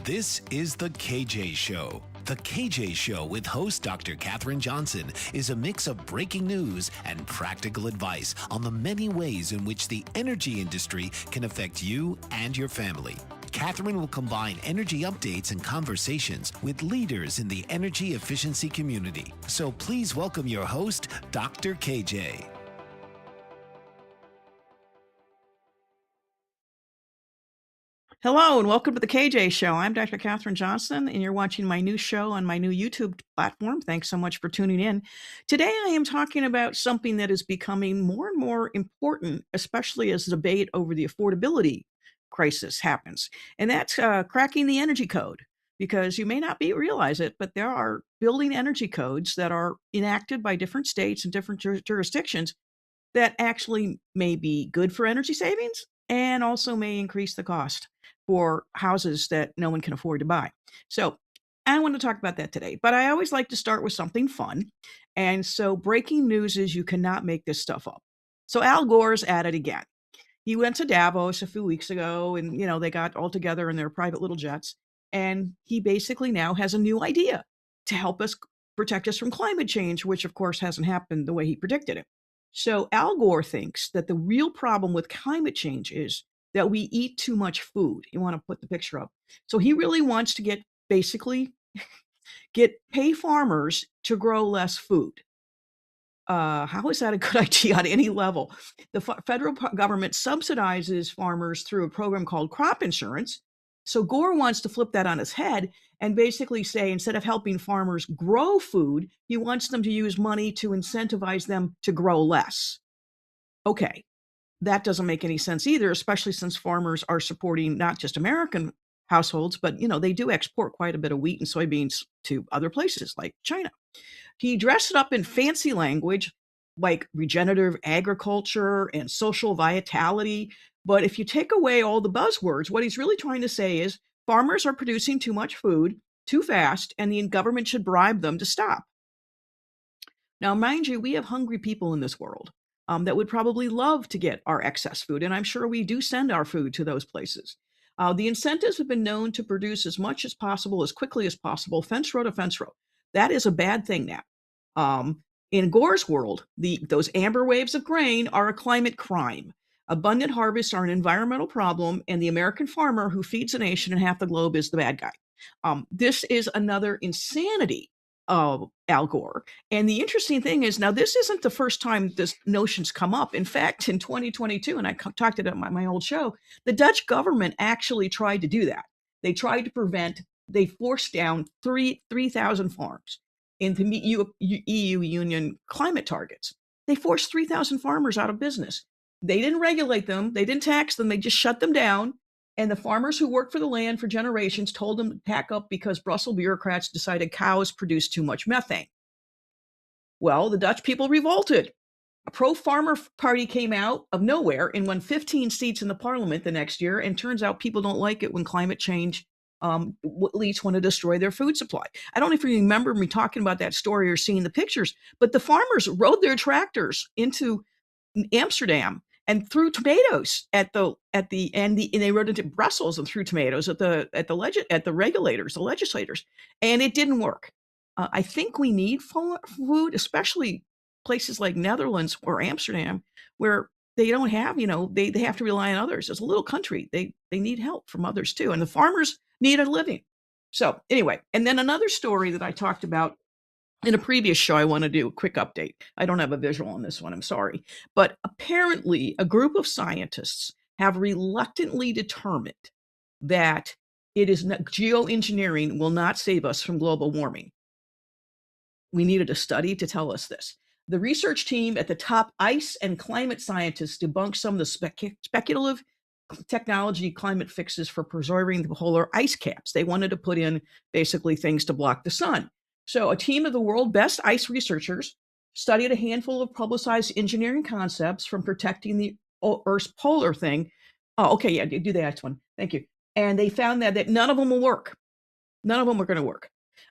This is The KJ Show. The KJ Show with host Dr. Katherine Johnson is a mix of breaking news and practical advice on the many ways in which the energy industry can affect you and your family. Katherine will combine energy updates and conversations with leaders in the energy efficiency community. So please welcome your host, Dr. KJ. Hello and welcome to the KJ Show. I'm Dr. Katherine Johnson and you're watching my new show on my new YouTube platform. Thanks so much for tuning in. Today I am talking about something that is becoming more and more important, especially as the debate over the affordability crisis happens. And that's cracking the energy code. Because you may not realize it, but there are building energy codes that are enacted by different states and different jurisdictions that actually may be good for energy savings and also may increase the cost for houses that no one can afford to buy. So I want to talk about that today, but I always like to start with something fun. And so breaking news is you cannot make this stuff up. So Al Gore's at it again. He went to Davos a few weeks ago and, they got all together in their private little jets. And he basically now has a new idea to help us protect us from climate change, which of course hasn't happened the way he predicted it. So Al Gore thinks that the real problem with climate change is that we eat too much food. You want to put the picture up. So he really wants to pay farmers to grow less food. How is that a good idea on any level? The federal government subsidizes farmers through a program called crop insurance. So Gore wants to flip that on its head and basically say, instead of helping farmers grow food, he wants them to use money to incentivize them to grow less. Okay, that doesn't make any sense either, especially since farmers are supporting not just American households, but they do export quite a bit of wheat and soybeans to other places like China. He dressed it up in fancy language like regenerative agriculture and social vitality. But if you take away all the buzzwords, what he's really trying to say is farmers are producing too much food too fast, and the government should bribe them to stop. Now, mind you, we have hungry people in this world that would probably love to get our excess food, and I'm sure we do send our food to those places. The incentives have been known to produce as much as possible, as quickly as possible, fence row to fence row. That is a bad thing now. In Gore's world, those amber waves of grain are a climate crime. Abundant harvests are an environmental problem, and the American farmer who feeds a nation and half the globe is the bad guy. This is another insanity of Al Gore. And the interesting thing is, now this isn't the first time this notion's come up. In fact, in 2022, and I talked about it on my old show, the Dutch government actually tried to do that. They tried to they forced down 3,000 farms into meet EU Union climate targets. They forced 3,000 farmers out of business. They didn't regulate them. They didn't tax them. They just shut them down. And the farmers who worked for the land for generations told them to pack up because Brussels bureaucrats decided cows produce too much methane. Well, the Dutch people revolted. A pro-farmer party came out of nowhere and won 15 seats in the parliament the next year. And turns out people don't like it when climate change elites want to destroy their food supply. I don't know if you remember me talking about that story or seeing the pictures, but the farmers rode their tractors into Amsterdam and threw tomatoes and they rode into Brussels and threw tomatoes at the regulators, the legislators, and it didn't work. I think we need food, especially places like Netherlands or Amsterdam, where they don't have, they have to rely on others. It's a little country. They need help from others too, and the farmers need a living. So anyway, and then another story that I talked about in a previous show, I want to do a quick update. I don't have a visual on this one, I'm sorry. But apparently, a group of scientists have reluctantly determined that geoengineering will not save us from global warming. We needed a study to tell us this. The research team at the top ice and climate scientists debunked some of the speculative technology climate fixes for preserving the polar ice caps. They wanted to put in basically things to block the sun. So a team of the world's best ice researchers studied a handful of publicized engineering concepts from protecting the Earth's polar thing. Oh, okay, yeah, do the next one. Thank you. And they found that none of them will work. None of them are going to work.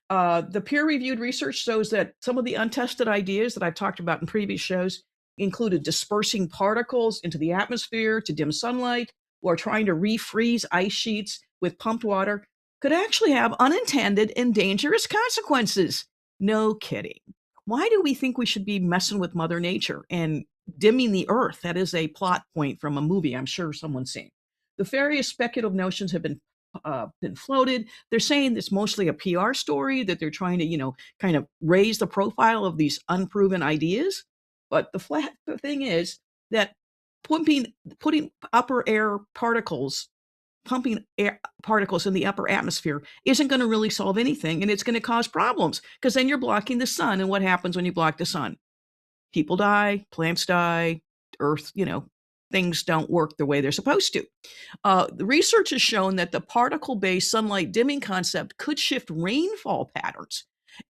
The peer-reviewed research shows that some of the untested ideas that I've talked about in previous shows included dispersing particles into the atmosphere to dim sunlight, or trying to refreeze ice sheets with pumped water, could actually have unintended and dangerous consequences. No kidding. Why do we think we should be messing with Mother Nature and dimming the earth? That is a plot point from a movie I'm sure someone's seen. The various speculative notions have been floated. They're saying it's mostly a PR story, that they're trying to, kind of raise the profile of these unproven ideas. But the thing is that putting upper air particles pumping air particles in the upper atmosphere isn't going to really solve anything, and it's going to cause problems because then you're blocking the sun. And what happens when you block the sun? People die, plants die, earth, things don't work the way they're supposed to. The research has shown that the particle-based sunlight dimming concept could shift rainfall patterns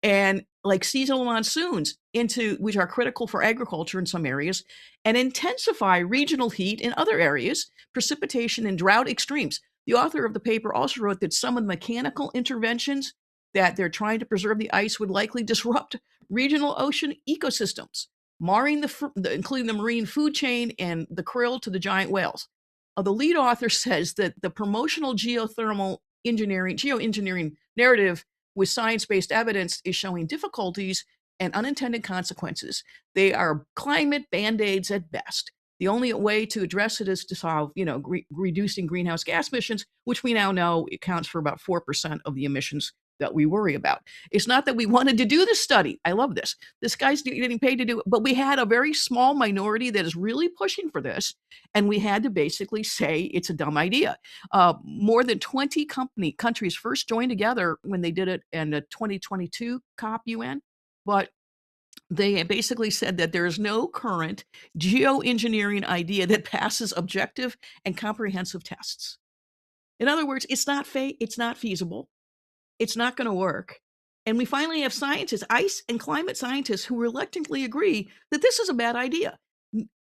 and like seasonal monsoons into which are critical for agriculture in some areas, and intensify regional heat in other areas, precipitation and drought extremes. The author of the paper also wrote that some of the mechanical interventions that they're trying to preserve the ice would likely disrupt regional ocean ecosystems, marring including the marine food chain and the krill to the giant whales. The lead author says that the promotional geoengineering narrative with science-based evidence is showing difficulties and unintended consequences. They are climate band-aids at best. The only way to address it is to solve, reducing greenhouse gas emissions, which we now know accounts for about 4% of the emissions that we worry about. It's not that we wanted to do this study. I love this. This guy's getting paid to do it, but we had a very small minority that is really pushing for this, and we had to basically say it's a dumb idea. More than 20 countries first joined together when they did it in the 2022 COP UN, but they basically said that there is no current geoengineering idea that passes objective and comprehensive tests. In other words, it's not feasible. It's not going to work. And we finally have scientists, ice and climate scientists, who reluctantly agree that this is a bad idea.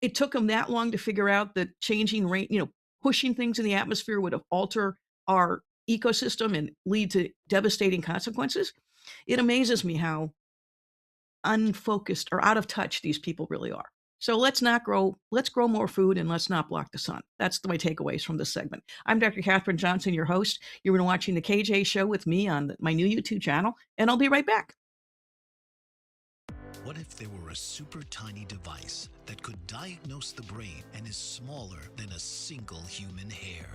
It took them that long to figure out that changing rain, pushing things in the atmosphere would alter our ecosystem and lead to devastating consequences. It amazes me how unfocused or out of touch these people really are. So let's grow more food and let's not block the sun. That's my takeaways from this segment. I'm Dr. Katherine Johnson, your host. You've been watching The KJ Show with me on my new YouTube channel, and I'll be right back. What if there were a super tiny device that could diagnose the brain and is smaller than a single human hair?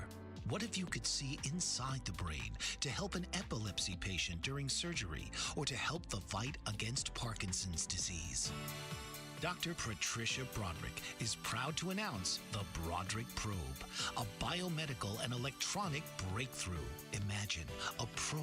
What if you could see inside the brain to help an epilepsy patient during surgery or to help the fight against Parkinson's disease? Dr. Patricia Broderick is proud to announce the Broderick Probe, a biomedical and electronic breakthrough. Imagine a probe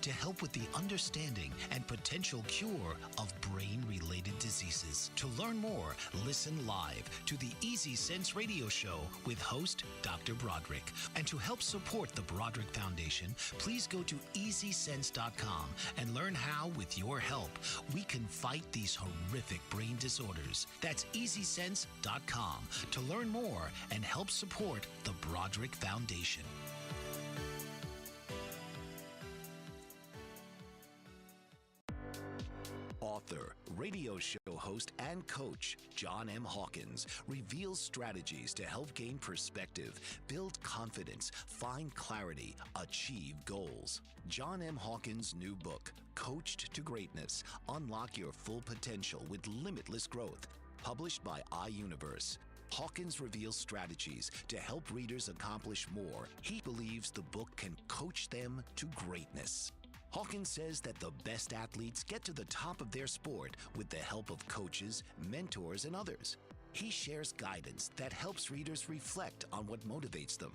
to help with the understanding and potential cure of brain-related diseases. To learn more, listen live to the Easy Sense radio show with host Dr. Broderick. And to help support the Broderick Foundation, please go to EasySense.com and learn how, with your help, we can fight these horrific brain disorders. That's EasySense.com to learn more and help support the Broderick Foundation. Author, radio show host, and coach John M. Hawkins reveals strategies to help gain perspective, build confidence, find clarity, achieve goals. John M. Hawkins' new book, Coached to Greatness: Unlock Your Full Potential with Limitless Growth, published by iUniverse. Hawkins reveals strategies to help readers accomplish more. He believes the book can coach them to greatness. Hawkins says that the best athletes get to the top of their sport with the help of coaches, mentors, and others. He shares guidance that helps readers reflect on what motivates them,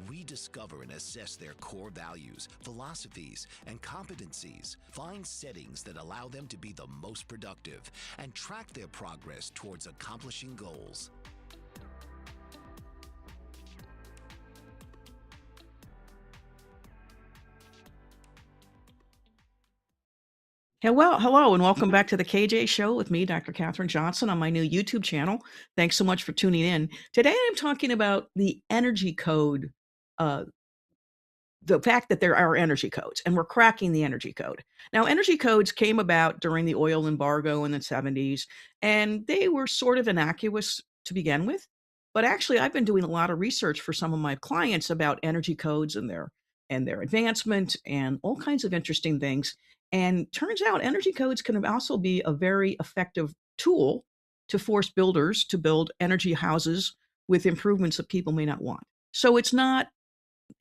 rediscover and assess their core values, philosophies, and competencies, find settings that allow them to be the most productive, and track their progress towards accomplishing goals. Hello, and welcome back to the KJ Show with me, Dr. Katherine Johnson, on my new YouTube channel. Thanks so much for tuning in. Today, I'm talking about the energy code, the fact that there are energy codes, and we're cracking the energy code. Now, energy codes came about during the oil embargo in the 70s, and they were sort of innocuous to begin with. But actually, I've been doing a lot of research for some of my clients about energy codes and their and their advancement and all kinds of interesting things. And turns out energy codes can also be a very effective tool to force builders to build energy houses with improvements that people may not want. So it's not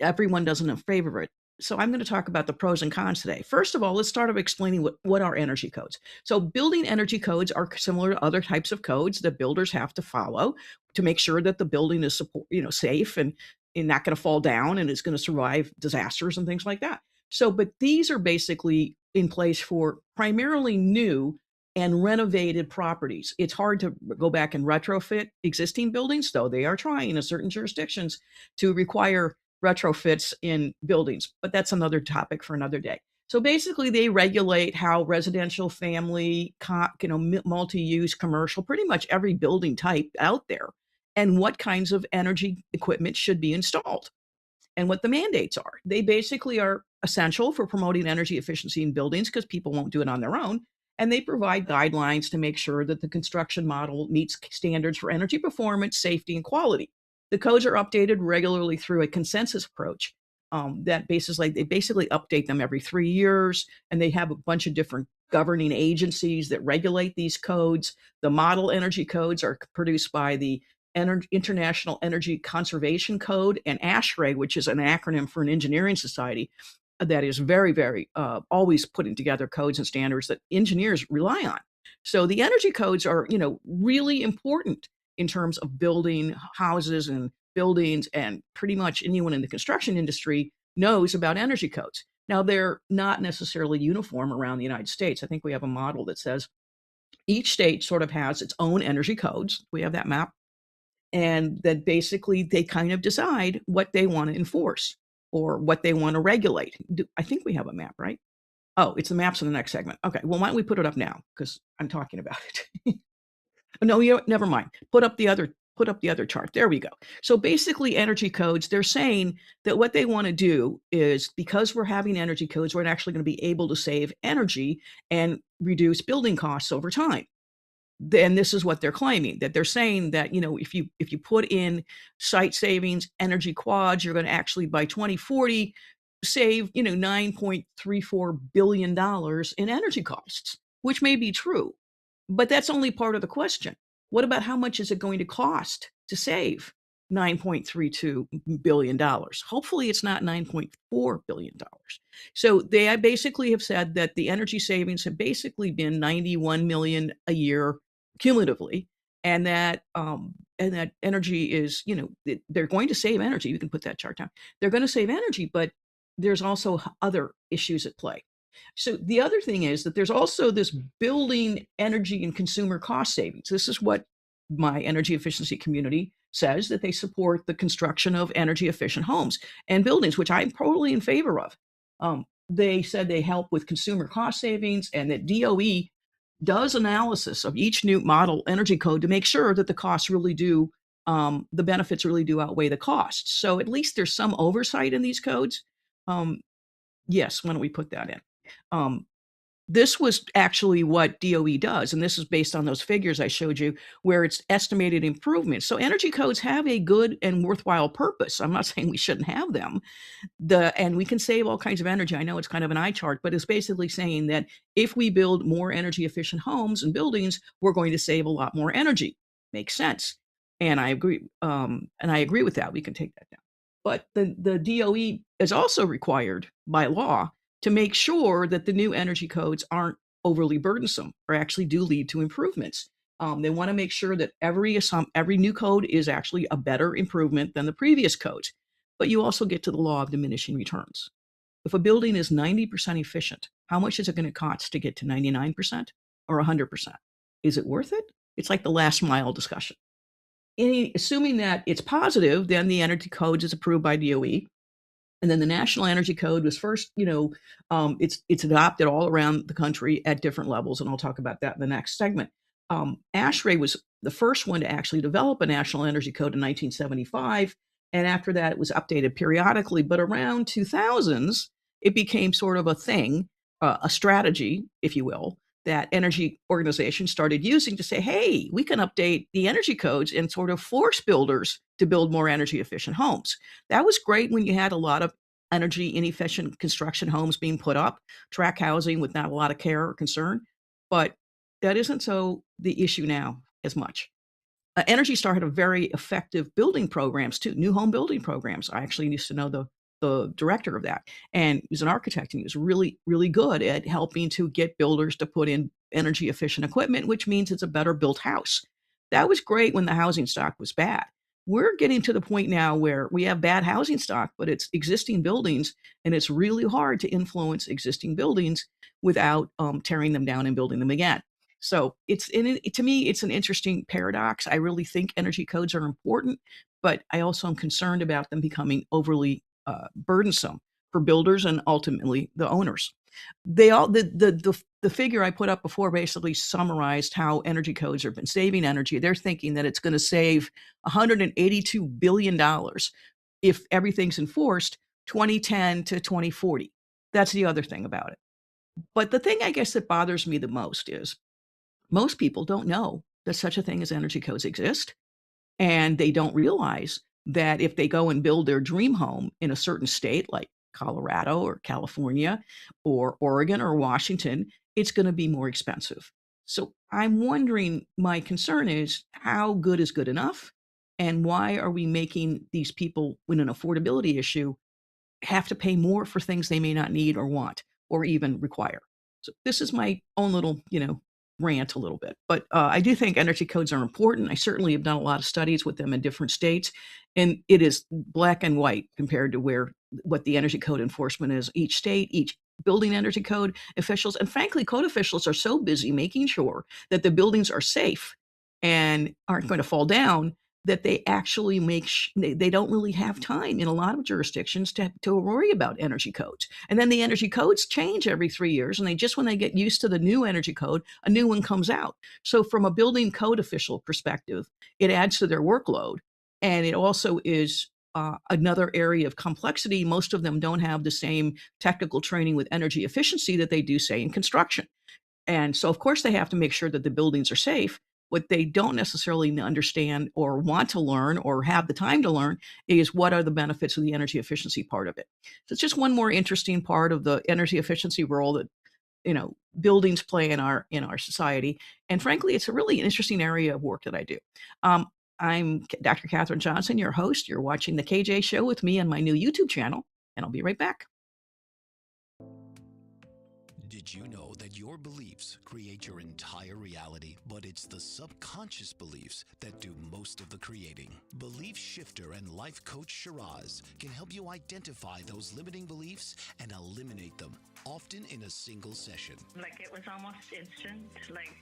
everyone doesn't favor it. So I'm going to talk about the pros and cons today. First of all, let's start by explaining what are energy codes. So building energy codes are similar to other types of codes that builders have to follow to make sure that the building is safe and not going to fall down and is going to survive disasters and things like that. So, but these are basically in place for primarily new and renovated properties. It's hard to go back and retrofit existing buildings, though they are trying in certain jurisdictions to require retrofits in buildings, but that's another topic for another day. So basically, they regulate how residential, family, multi-use, commercial, pretty much every building type out there, and what kinds of energy equipment should be installed and what the mandates are. They basically are essential for promoting energy efficiency in buildings because people won't do it on their own. And they provide guidelines to make sure that the construction model meets standards for energy performance, safety, and quality. The codes are updated regularly through a consensus approach. They basically update them every 3 years, and they have a bunch of different governing agencies that regulate these codes. The model energy codes are produced by the International Energy Conservation Code and ASHRAE, which is an acronym for an engineering society that is very, very always putting together codes and standards that engineers rely on. So the energy codes are, really important in terms of building houses and buildings, and pretty much anyone in the construction industry knows about energy codes. Now, they're not necessarily uniform around the United States. I think we have a model that says each state sort of has its own energy codes. We have that map. And that basically they kind of decide what they want to enforce or what they want to regulate. I think we have a map, right? Oh, it's the maps in the next segment. Okay, well, why don't we put it up now? Because I'm talking about it. No, never mind. Put up the other chart. There we go. So basically, energy codes, they're saying that what they want to do is, because we're having energy codes, we're actually going to be able to save energy and reduce building costs over time. Then this is what they're claiming, that they're saying that, if you put in site savings, energy quads, you're going to actually by 2040 save, $9.34 billion in energy costs, which may be true, but that's only part of the question. What about how much is it going to cost to save $9.32 billion? Hopefully it's not $9.4 billion. So they basically have said that the energy savings have basically been 91 million a year cumulatively, and that energy is, they're going to save energy. You can put that chart down. They're going to save energy, but there's also other issues at play. So the other thing is that there's also this building energy and consumer cost savings. This is what my energy efficiency community says, that they support the construction of energy efficient homes and buildings, which I'm totally in favor of. They said they help with consumer cost savings, and that DOE does analysis of each new model energy code to make sure that the costs really do, the benefits really do outweigh the costs. So at least there's some oversight in these codes. Yes, why don't we put that in? This was actually what DOE does, and this is based on those figures I showed you, where it's estimated improvements. So energy codes have a good and worthwhile purpose. I'm not saying we shouldn't have them. And we can save all kinds of energy. I know it's kind of an eye chart, but it's basically saying that if we build more energy efficient homes and buildings, we're going to save a lot more energy. Makes sense. And I agree. And I agree with that. We can take that down. But the DOE is also required by law to make sure that the new energy codes aren't overly burdensome or actually do lead to improvements. They want to make sure that every new code is actually a better improvement than the previous codes. But you also get to the law of diminishing returns. If a building is 90% efficient, how much is it going to cost to get to 99% or 100%? Is it worth it? It's like the last mile discussion. Assuming that it's positive, then the energy codes is approved by DOE. And then the National Energy Code was first, it's adopted all around the country at different levels, and I'll talk about that in the next segment. ASHRAE was the first one to actually develop a National Energy Code in 1975, and after that it was updated periodically. But around 2000s, it became sort of a thing, a strategy, if you will, that energy organizations started using to say, hey, we can update the energy codes and sort of force builders to build more energy efficient homes. That was great when you had a lot of energy inefficient construction homes being put up, tract housing with not a lot of care or concern. But that isn't so the issue now as much. Energy Star had a very effective building programs too, new home building programs. I actually used to know the director of that, and he was an architect, and he was really, really good at helping to get builders to put in energy efficient equipment, which means it's a better built house. That was great when the housing stock was bad. We're getting to the point now where we have bad housing stock, but it's existing buildings, and it's really hard to influence existing buildings without tearing them down and building them again. So to me, it's an interesting paradox. I really think energy codes are important, but I also am concerned about them becoming overly burdensome for builders and ultimately the owners. They all the figure I put up before basically summarized how energy codes have been saving energy. They're thinking that it's going to save $182 billion if everything's enforced 2010 to 2040. That's the other thing about it. But the thing I guess that bothers me the most is most people don't know that such a thing as energy codes exist. And they don't realize that if they go and build their dream home in a certain state like Colorado or California or Oregon or Washington, it's going to be more expensive. So I'm wondering, my concern is how good is good enough? And why are we making these people, with an affordability issue, have to pay more for things they may not need or want or even require? So this is my own little, rant a little bit. But I do think energy codes are important. I certainly have done a lot of studies with them in different states, and it is black and white compared to what the energy code enforcement is. Each state, each building energy code officials, and frankly, code officials are so busy making sure that the buildings are safe and aren't going to fall down that they actually they don't really have time in a lot of jurisdictions to worry about energy codes. And then the energy codes change every 3 years, and when they get used to the new energy code, a new one comes out. So from a building code official perspective, it adds to their workload. And it also is another area of complexity. Most of them don't have the same technical training with energy efficiency that they do, say, in construction. And so, of course, they have to make sure that the buildings are safe. What they don't necessarily understand or want to learn or have the time to learn is what are the benefits of the energy efficiency part of it. So it's just one more interesting part of the energy efficiency role that buildings play in our society. And frankly, it's a really interesting area of work that I do. I'm Dr. Kathryn Johnson, your host. You're watching The KJ Show with me on my new YouTube channel, and I'll be right back. Did you know that your beliefs create your entire reality, but it's the subconscious beliefs that do most of the creating? Belief shifter and life coach Shiraz can help you identify those limiting beliefs and eliminate them, often in a single session. Like, it was almost instant. Like,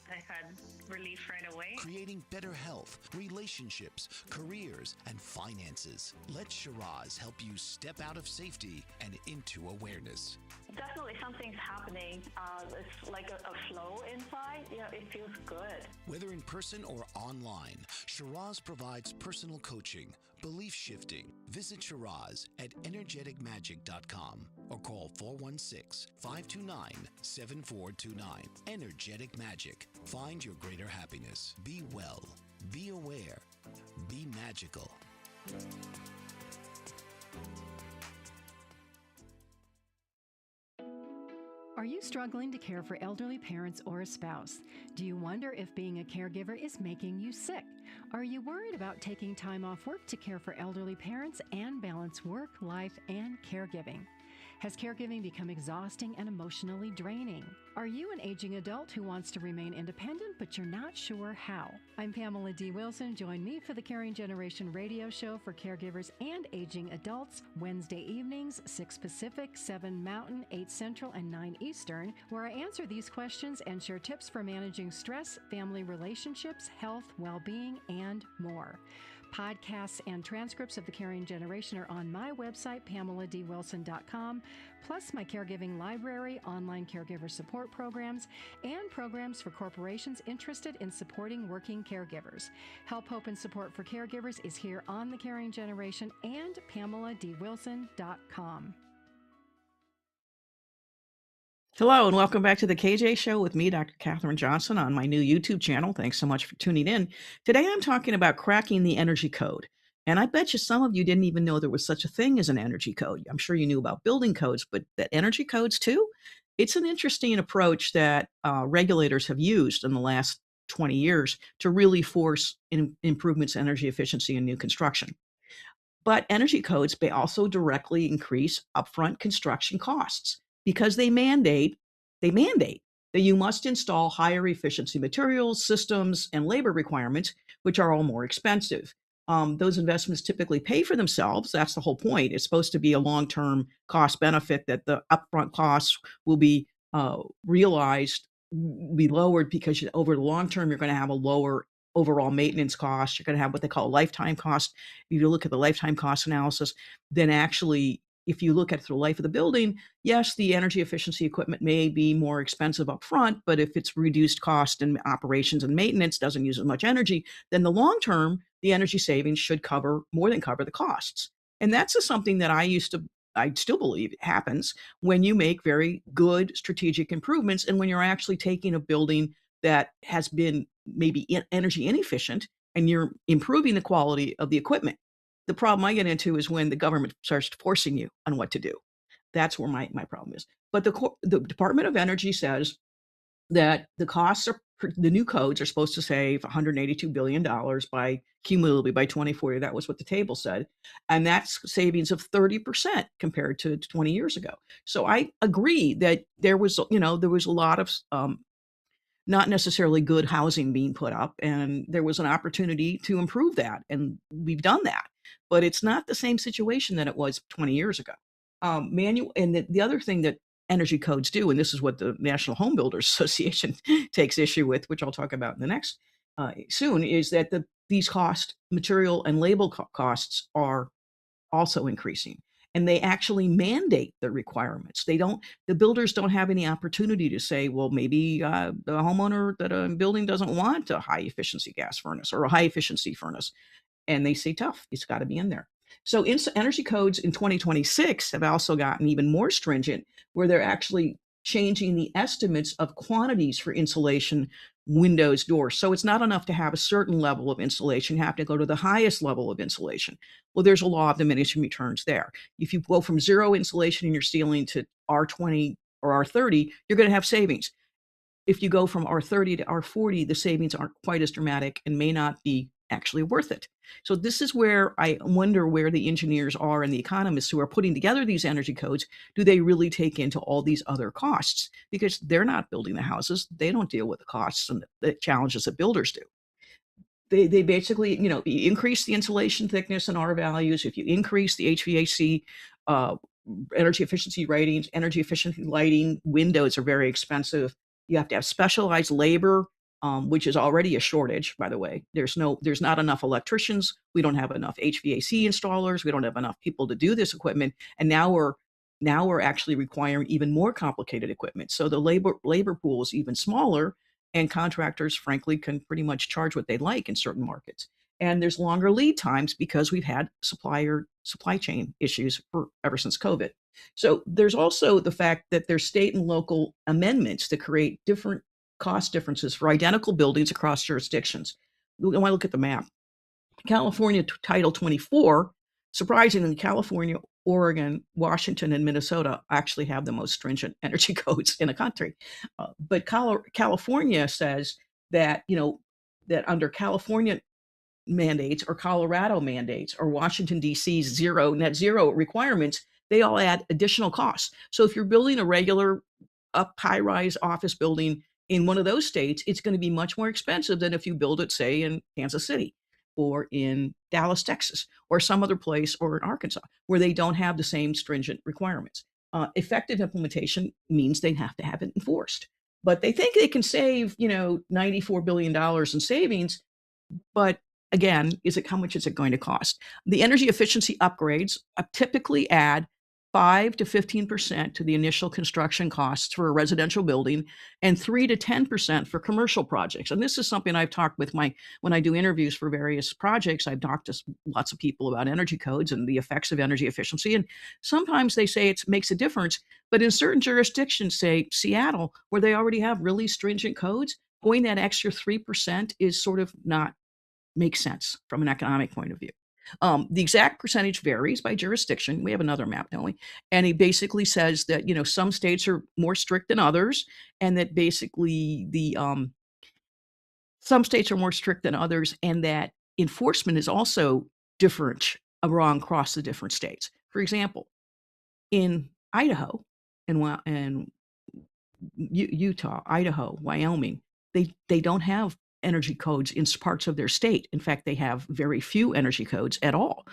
I had relief right away. Creating better health, relationships, careers, and finances. Let Shiraz help you step out of safety and into awareness. Definitely something's happening. It's like a flow inside. It feels good. Whether in person or online, Shiraz provides personal coaching, belief shifting. Visit Shiraz at energeticmagic.com or call 416-529-7429. Energetic Magic. Find your greater happiness. Be well. Be aware. Be magical. Are you struggling to care for elderly parents or a spouse? Do you wonder if being a caregiver is making you sick? Are you worried about taking time off work to care for elderly parents and balance work, life, and caregiving? Has caregiving become exhausting and emotionally draining? Are you an aging adult who wants to remain independent, but you're not sure how? I'm Pamela D. Wilson. Join me for the Caring Generation radio show for caregivers and aging adults, Wednesday evenings, 6 Pacific, 7 Mountain, 8 Central, and 9 Eastern, where I answer these questions and share tips for managing stress, family relationships, health, well-being, and more. Podcasts and transcripts of The Caring Generation are on my website, PamelaDWilson.com, plus my caregiving library, online caregiver support programs, and programs for corporations interested in supporting working caregivers. Help, hope, and support for caregivers is here on The Caring Generation and PamelaDWilson.com. Hello, and welcome back to the KJ Show with me, Dr. Kathryn Johnson, on my new YouTube channel. Thanks so much for tuning in. Today, I'm talking about cracking the energy code. And I bet you some of you didn't even know there was such a thing as an energy code. I'm sure you knew about building codes, but that energy codes too? It's an interesting approach that regulators have used in the last 20 years to really force improvements in energy efficiency in new construction. But energy codes may also directly increase upfront construction costs because they mandate that you must install higher efficiency materials, systems, and labor requirements, which are all more expensive. Those investments typically pay for themselves. That's the whole point. It's supposed to be a long-term cost benefit that the upfront costs will be realized, be lowered because over the long term, you're going to have a lower overall maintenance cost. You're going to have what they call lifetime cost. If you look at the lifetime cost analysis, then actually, if you look at the life of the building, yes, the energy efficiency equipment may be more expensive up front, but if it's reduced cost and operations and maintenance doesn't use as much energy, then the long term, the energy savings should cover more than cover the costs. And that's just something that I still believe happens when you make very good strategic improvements and when you're actually taking a building that has been maybe energy inefficient and you're improving the quality of the equipment. The problem I get into is when the government starts forcing you on what to do. That's where my problem is. But the Department of Energy says that the new codes are supposed to save $182 billion by cumulatively by 2040. That was what the table said. And that's savings of 30% compared to 20 years ago. So I agree that there was a lot of not necessarily good housing being put up, and there was an opportunity to improve that, and we've done that. But it's not the same situation that it was 20 years ago. Manual, and the other thing that energy codes do, and this is what the National Home Builders Association takes issue with, which I'll talk about in the next soon, is that these material and label costs are also increasing. And they actually mandate the requirements. The builders don't have any opportunity to say, well, maybe the homeowner that a building doesn't want a high efficiency gas furnace or a high efficiency furnace. And they say, tough, it's got to be in there. So energy codes in 2026 have also gotten even more stringent, where they're actually changing the estimates of quantities for insulation, windows, doors. So it's not enough to have a certain level of insulation. You have to go to the highest level of insulation. Well, there's a law of diminishing returns there. If you go from zero insulation in your ceiling to R20 or R30, you're going to have savings. If you go from R30 to R40, the savings aren't quite as dramatic and may not be actually worth it. So this is where I wonder where the engineers are and the economists who are putting together these energy codes. Do they really take into all these other costs? Because they're not building the houses. They don't deal with the costs and the challenges that builders do. They basically, you increase the insulation thickness and R values. If you increase the HVAC energy efficiency ratings, energy efficiency lighting, windows are very expensive. You have to have specialized labor, which is already a shortage, by the way. There's not enough electricians. We don't have enough HVAC installers. We don't have enough people to do this equipment. And now we're actually requiring even more complicated equipment. So the labor pool is even smaller, and contractors, frankly, can pretty much charge what they like in certain markets. And there's longer lead times because we've had supply chain issues ever since COVID. So there's also the fact that there's state and local amendments to create different cost differences for identical buildings across jurisdictions. When I look at the map, California Title 24, surprisingly, California, Oregon, Washington, and Minnesota actually have the most stringent energy codes in the country. But California says that, that under California mandates or Colorado mandates or Washington, D.C.'s net zero requirements, they all add additional costs. So if you're building a regular high-rise office building in one of those states, it's going to be much more expensive than if you build it, say, in Kansas City or in Dallas, Texas, or some other place, or in Arkansas, where they don't have the same stringent requirements. Effective implementation means they have to have it enforced. But they think they can save, $94 billion in savings. But again, how much is it going to cost? The energy efficiency upgrades typically add 5 to 15% to the initial construction costs for a residential building and 3 to 10% for commercial projects. And this is something I've talked with when I do interviews for various projects, I've talked to lots of people about energy codes and the effects of energy efficiency. And sometimes they say it makes a difference, but in certain jurisdictions, say Seattle, where they already have really stringent codes, going that extra 3% is sort of not makes sense from an economic point of view. The exact percentage varies by jurisdiction. We have another map, don't we? And he basically says that, some states are more strict than others, and that basically some states are more strict than others, and that enforcement is also different across the different states. For example, in Idaho and Utah, Idaho, Wyoming, they don't have energy codes in parts of their state. In fact, they have very few energy codes at all.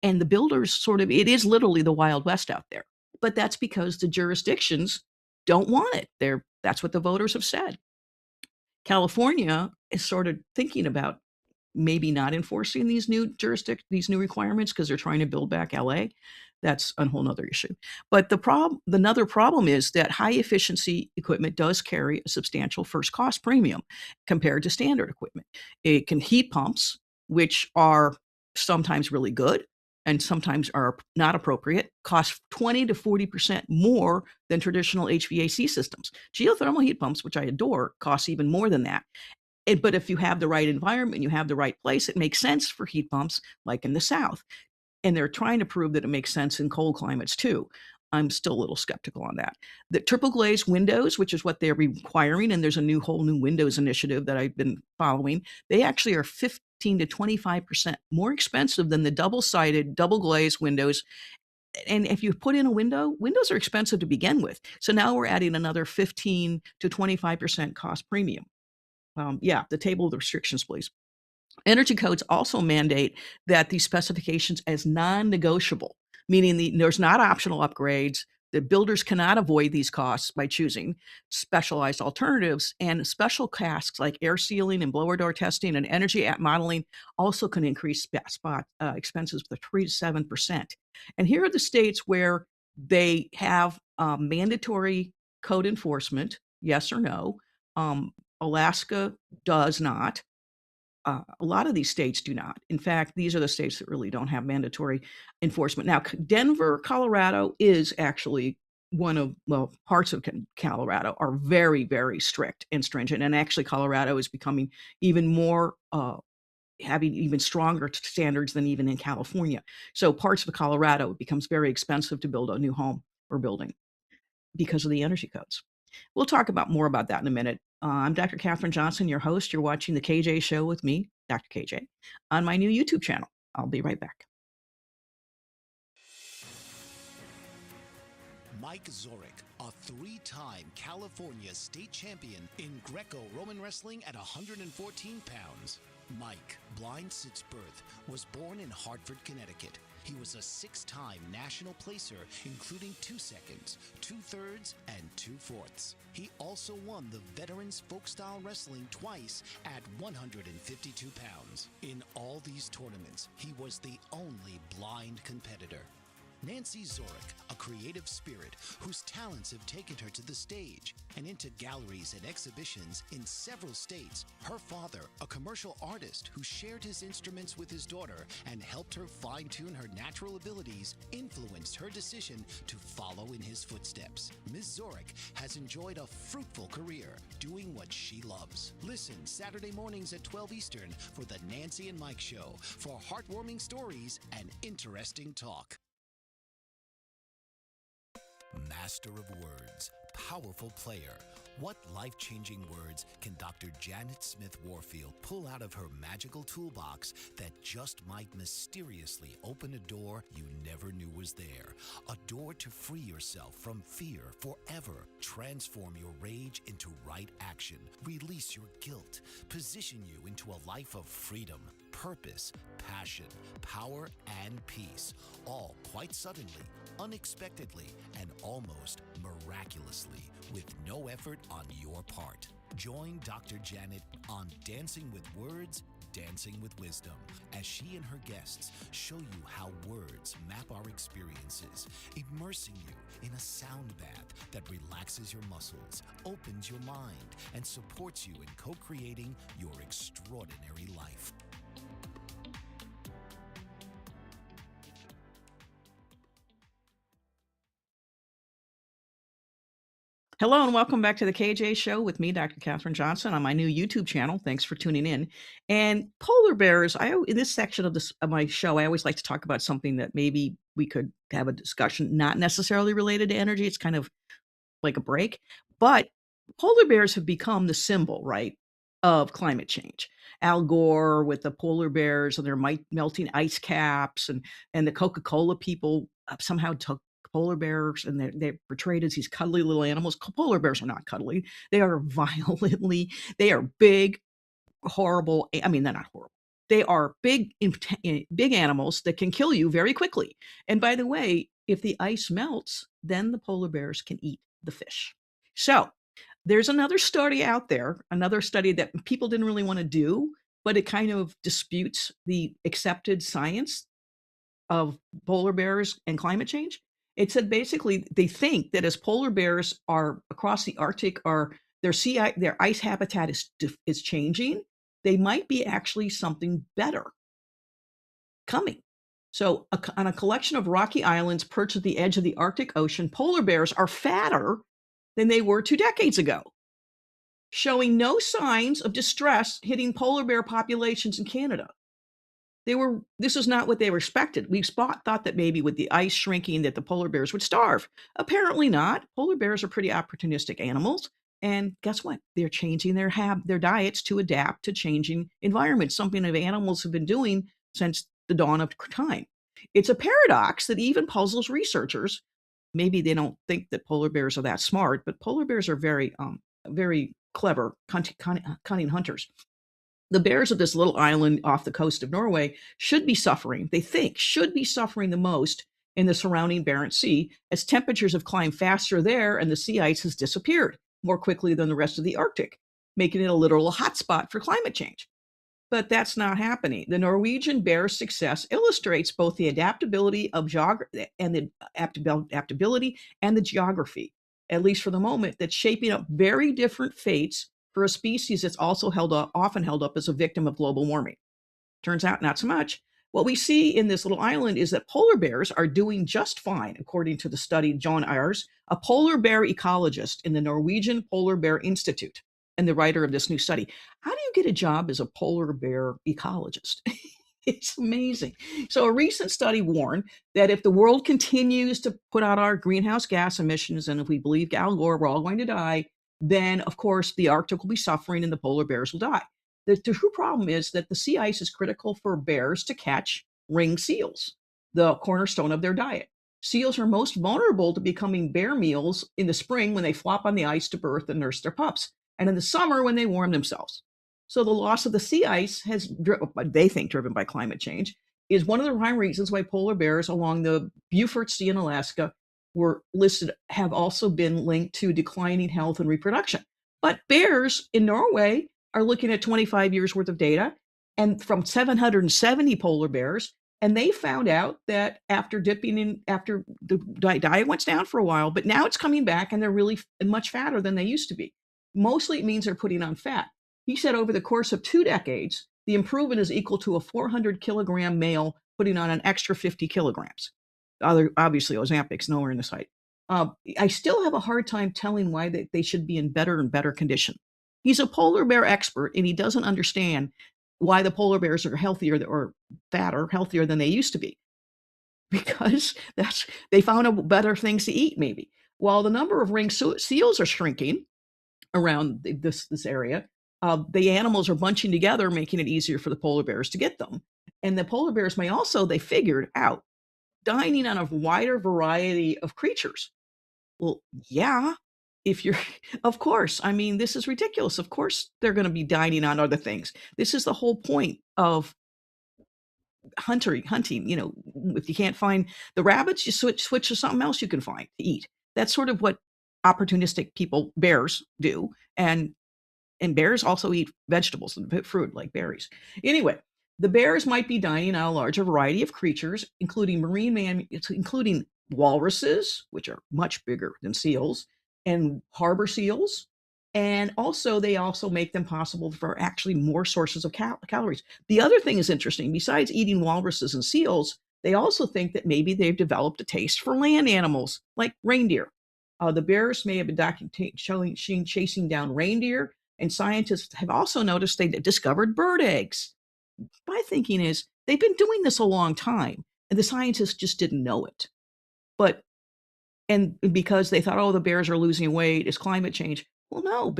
And the builders it is literally the Wild West out there. But that's because the jurisdictions don't want it. That's what the voters have said. California is sort of thinking about maybe not enforcing these new requirements because they're trying to build back LA. That's a whole nother issue. But another problem is that high efficiency equipment does carry a substantial first cost premium compared to standard equipment. It can heat pumps, which are sometimes really good and sometimes are not appropriate, cost 20 to 40% more than traditional HVAC systems. Geothermal heat pumps, which I adore, cost even more than that. But if you have the right environment, you have the right place, it makes sense for heat pumps like in the South. And they're trying to prove that it makes sense in cold climates too. I'm still a little skeptical on that. The triple glazed windows, which is what they're requiring, and there's a whole new windows initiative that I've been following, they actually are 15 to 25% more expensive than the double-sided, double-glazed windows. And if you put in a windows are expensive to begin with. So now we're adding another 15 to 25% cost premium. The table of the restrictions, please. Energy codes also mandate that these specifications as non-negotiable, meaning there's not optional upgrades. The builders cannot avoid these costs by choosing specialized alternatives, and special tasks like air sealing and blower door testing and energy modeling also can increase expenses by 3 to 7%. And here are the states where they have mandatory code enforcement, yes or no. Alaska does not. A lot of these states do not. In fact, these are the states that really don't have mandatory enforcement. Now, Denver, Colorado is actually parts of Colorado are very, very strict and stringent. And actually, Colorado is becoming even more, having even stronger standards than even in California. So parts of Colorado, it becomes very expensive to build a new home or building because of the energy codes. We'll talk more about that in a minute. I'm Dr. Katherine Johnson, your host. You're watching The KJ Show with me, Dr. KJ, on my new YouTube channel. I'll be right back. Mike Zorek, a 3-time California state champion in Greco-Roman wrestling at 114 pounds. Mike, blind since birth, was born in Hartford, Connecticut. He was a 6-time national placer, including 2 seconds, 2 thirds, and 2 fourths. He also won the Veterans Folk-Style Wrestling twice at 152 pounds. In all these tournaments, he was the only blind competitor. Nancy Zorek, a creative spirit whose talents have taken her to the stage and into galleries and exhibitions in several states. Her father, a commercial artist who shared his instruments with his daughter and helped her fine-tune her natural abilities, influenced her decision to follow in his footsteps. Ms. Zorek has enjoyed a fruitful career doing what she loves. Listen Saturday mornings at 12 Eastern for the Nancy and Mike Show for heartwarming stories and interesting talk. Master of words, powerful player. What life-changing words can Dr. Janet Smith Warfield pull out of her magical toolbox that just might mysteriously open a door you never knew was there? A door to free yourself from fear forever. Transform your rage into right action. Release your guilt. Position you into a life of freedom, purpose, passion, power, and peace. All quite suddenly, unexpectedly, and almost miraculously, with no effort on your part. Join Dr. Janet on Dancing with Words, Dancing with Wisdom, as she and her guests show you how words map our experiences, immersing you in a sound bath that relaxes your muscles, opens your mind, and supports you in co-creating your extraordinary life. Hello and welcome back to the KJ Show with me, Dr. Katherine Johnson, on my new YouTube channel. Thanks for tuning in. And polar bears, in this section of my show, I always like to talk about something that maybe we could have a discussion, not necessarily related to energy. It's kind of like a break, but polar bears have become the symbol, right, of climate change. Al Gore with the polar bears and their melting ice caps, and the Coca-Cola people somehow took polar bears and they're portrayed as these cuddly little animals. Polar bears are not cuddly. They are they are big, horrible. I mean, they're not horrible. They are big animals that can kill you very quickly. And by the way, if the ice melts, then the polar bears can eat the fish. So there's another study out there, another study that people didn't really want to do, but it kind of disputes the accepted science of polar bears and climate change. It said basically they think that as polar bears are across the Arctic, their ice habitat is changing, they might be actually something better coming. So on a collection of rocky islands perched at the edge of the Arctic Ocean, polar bears are fatter than they were 2 decades ago, showing no signs of distress hitting polar bear populations in Canada. This is not what they were expected. We thought that maybe with the ice shrinking that the polar bears would starve. Apparently not. Polar bears are pretty opportunistic animals. And guess what? They're changing their diets to adapt to changing environments, something that animals have been doing since the dawn of time. It's a paradox that even puzzles researchers. Maybe they don't think that polar bears are that smart, but polar bears are very, very clever cunning hunters. The bears of this little island off the coast of Norway should be suffering the most in the surrounding Barents Sea, as temperatures have climbed faster there and the sea ice has disappeared more quickly than the rest of the Arctic, making it a literal hotspot for climate change. But that's not happening. The Norwegian bear's success illustrates both the adaptability and the geography, at least for the moment, that's shaping up very different fates for a species that's also often held up as a victim of global warming. Turns out not so much. What we see in this little island is that polar bears are doing just fine, according to the study John Ayers, a polar bear ecologist in the Norwegian Polar Bear Institute, and the writer of this new study. How do you get a job as a polar bear ecologist? It's amazing. So a recent study warned that if the world continues to put out our greenhouse gas emissions, and if we believe Al Gore, we're all going to die, then of course the Arctic will be suffering and the polar bears will die. The true problem is that the sea ice is critical for bears to catch ringed seals, the cornerstone of their diet. Seals are most vulnerable to becoming bear meals in the spring when they flop on the ice to birth and nurse their pups, and in the summer when they warm themselves. So the loss of the sea ice they think driven by climate change, is one of the prime reasons why polar bears along the Beaufort Sea in Alaska have also been linked to declining health and reproduction. But bears in Norway are looking at 25 years worth of data, and from 770 polar bears, and they found out that after the diet went down for a while, but now it's coming back and they're really much fatter than they used to be. Mostly it means they're putting on fat. He said over the course of 2 decades, the improvement is equal to a 400 kilogram male putting on an extra 50 kilograms. Obviously, Ozempic's nowhere in the sight. I still have a hard time telling why they should be in better and better condition. He's a polar bear expert, and he doesn't understand why the polar bears are healthier than they used to be. Because they found better things to eat, maybe. While the number of ringed seals are shrinking around this area, the animals are bunching together, making it easier for the polar bears to get them. And the polar bears may also, they figured out, dining on a wider variety of creatures. Well, yeah, of course, I mean, this is ridiculous. Of course, they're going to be dining on other things. This is the whole point of hunting. If you can't find the rabbits, you switch to something else you can find to eat. That's sort of what opportunistic bears do. And bears also eat vegetables and fruit like berries. Anyway, the bears might be dining on a larger variety of creatures, including including walruses, which are much bigger than seals, and harbor seals. And also, they also make them possible for actually more sources of calories. The other thing is interesting. Besides eating walruses and seals, they also think that maybe they've developed a taste for land animals like reindeer. The bears may have been chasing down reindeer, and scientists have also noticed they discovered bird eggs. My thinking is they've been doing this a long time, and the scientists just didn't know it. But and because they thought, oh, the bears are losing weight, it's climate change. Well, no,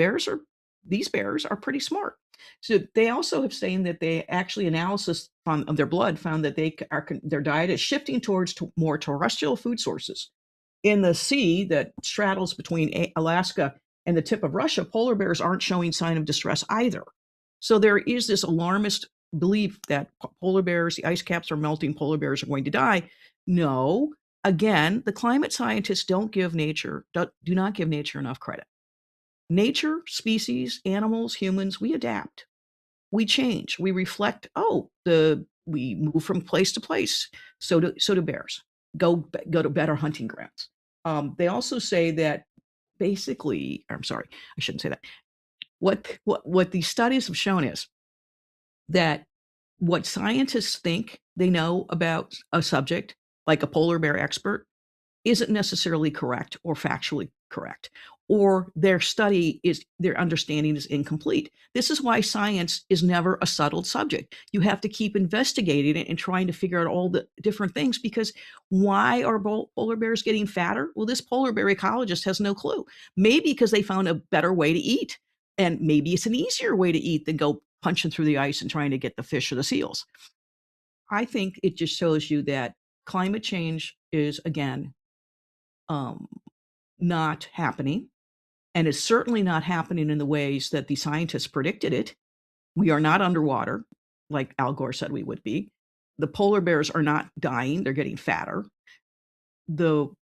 these bears are pretty smart. So they also have saying that they actually analysis of their blood found that their diet is shifting towards more terrestrial food sources. In the sea that straddles between Alaska and the tip of Russia, polar bears aren't showing sign of distress either. So there is this alarmist belief that polar bears, the ice caps are melting, polar bears are going to die. No, again, the climate scientists do not give nature enough credit. Nature, species, animals, humans, we adapt. We change. We reflect. We move from place to place. So do bears. Go to better hunting grounds. They also say that basically, I'm sorry, I shouldn't say that. What these studies have shown is that what scientists think they know about a subject, like a polar bear expert, isn't necessarily correct or factually correct, or their understanding is incomplete. This is why science is never a settled subject. You have to keep investigating it and trying to figure out all the different things, because why are polar bears getting fatter? Well, this polar bear ecologist has no clue. Maybe because they found a better way to eat, and maybe it's an easier way to eat than go punching through the ice and trying to get the fish or the seals. I think it just shows you that climate change is, again, not happening, and it's certainly not happening in the ways that the scientists predicted it. We are not underwater, like Al Gore said we would be. The polar bears are not dying, they're getting fatter. The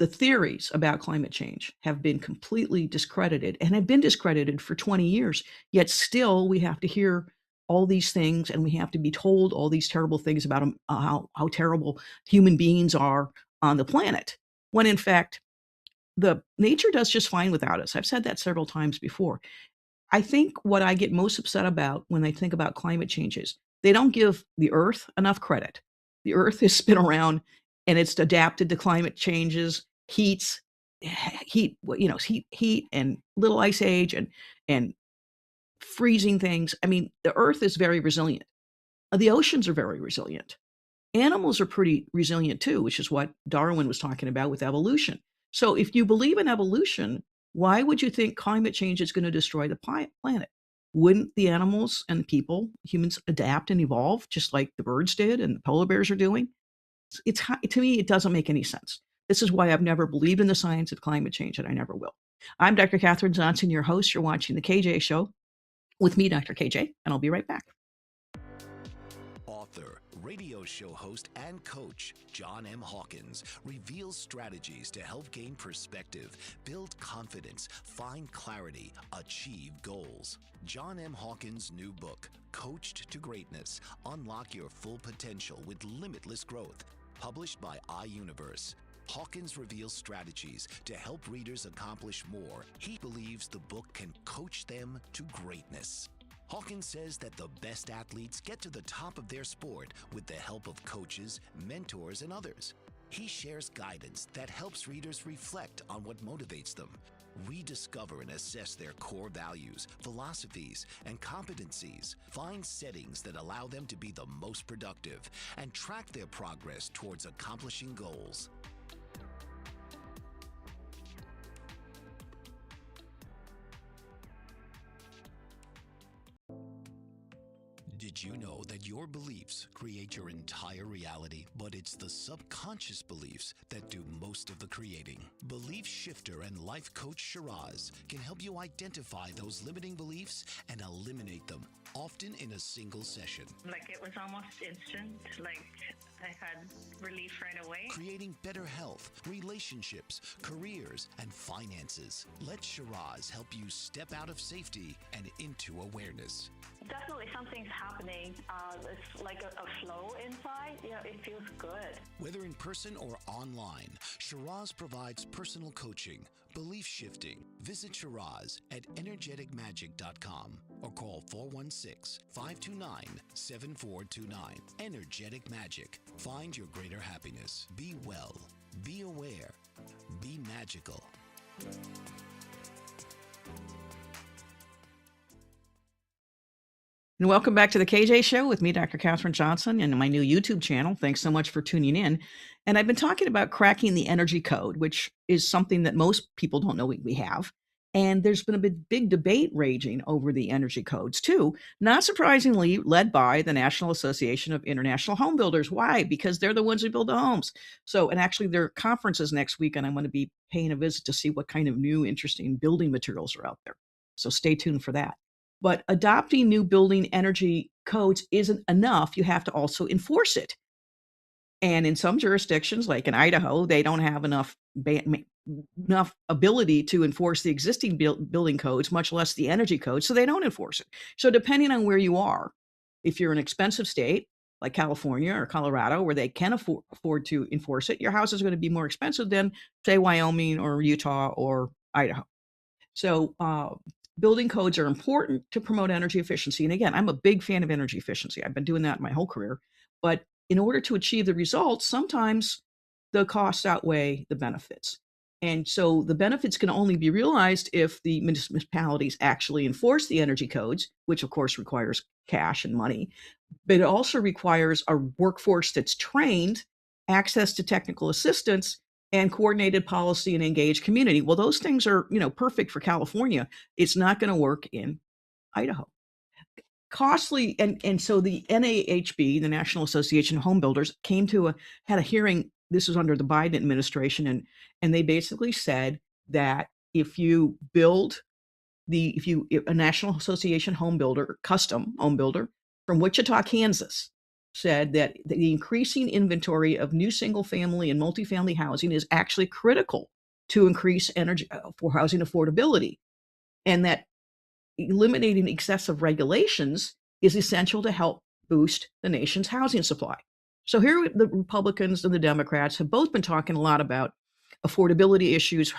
theories about climate change have been completely discredited and have been discredited for 20 years, yet still we have to hear all these things, and we have to be told all these terrible things about how terrible human beings are on the planet, when in fact, the nature does just fine without us. I've said that several times before. I think what I get most upset about when I think about climate change is they don't give the Earth enough credit. The Earth has been around and it's adapted to climate changes, heat, and little ice age and freezing things. I mean, the Earth is very resilient. The oceans are very resilient. Animals are pretty resilient too, which is what Darwin was talking about with evolution. So if you believe in evolution, why would you think climate change is going to destroy the planet? Wouldn't the animals and people, humans, adapt and evolve just like the birds did and the polar bears are doing? To me, it doesn't make any sense. This is why I've never believed in the science of climate change, and I never will. I'm Dr. Kathryn Johnson, your host. You're watching The KJ Show with me, Dr. KJ, and I'll be right back. Author, radio show host, and coach John M. Hawkins reveals strategies to help gain perspective, build confidence, find clarity, achieve goals. John M. Hawkins' new book, Coached to Greatness: Unlock Your Full Potential with Limitless Growth, published by iUniverse. Hawkins reveals strategies to help readers accomplish more. He believes the book can coach them to greatness. Hawkins says that the best athletes get to the top of their sport with the help of coaches, mentors, and others. He shares guidance that helps readers reflect on what motivates them, rediscover and assess their core values, philosophies, and competencies, find settings that allow them to be the most productive, and track their progress towards accomplishing goals. Did you know that your beliefs create your entire reality? But it's the subconscious beliefs that do most of the creating. Belief shifter and life coach Shiraz can help you identify those limiting beliefs and eliminate them, often in a single session. Like, it was almost instant. Like, I had relief right away. Creating better health, relationships, careers, and finances. Let Shiraz help you step out of safety and into awareness. Definitely something's happening. It's like a flow inside. It feels good. Whether in person or online, Shiraz provides personal coaching, belief shifting. Visit Shiraz at energeticmagic.com or call 416-529-7429. Energetic Magic. Find your greater happiness. Be well. Be aware. Be magical. And welcome back to the KJ Show with me, Dr. Katherine Johnson, and my new YouTube channel. Thanks so much for tuning in. And I've been talking about cracking the energy code, which is something that most people don't know we have. And there's been a big debate raging over the energy codes, too, not surprisingly, led by the National Association of International Home Builders. Why? Because they're the ones who build the homes. So, and actually, there are conferences next week, and I'm going to be paying a visit to see what kind of new, interesting building materials are out there. So, stay tuned for that. But adopting new building energy codes isn't enough. You have to also enforce it. And in some jurisdictions, like in Idaho, they don't have enough ability to enforce the existing building codes, much less the energy code, so they don't enforce it. So depending on where you are, if you're an expensive state like California or Colorado, where they can afford to enforce it, your house is going to be more expensive than, say, Wyoming or Utah or Idaho. So building codes are important to promote energy efficiency. And again, I'm a big fan of energy efficiency. I've been doing that my whole career. But in order to achieve the results, sometimes the costs outweigh the benefits. And so the benefits can only be realized if the municipalities actually enforce the energy codes, which of course requires cash and money. But it also requires a workforce that's trained, access to technical assistance, and coordinated policy and engaged community. Well, those things are, perfect for California. It's not going to work in Idaho. Costly, and so the NAHB, the National Association of Home Builders, had a hearing. This was under the Biden administration, and they basically said that if you build if a National Association home builder, custom home builder from Wichita, Kansas, said that the increasing inventory of new single-family and multifamily housing is actually critical to increase energy for housing affordability, and that eliminating excessive regulations is essential to help boost the nation's housing supply. So here the Republicans and the Democrats have both been talking a lot about affordability issues.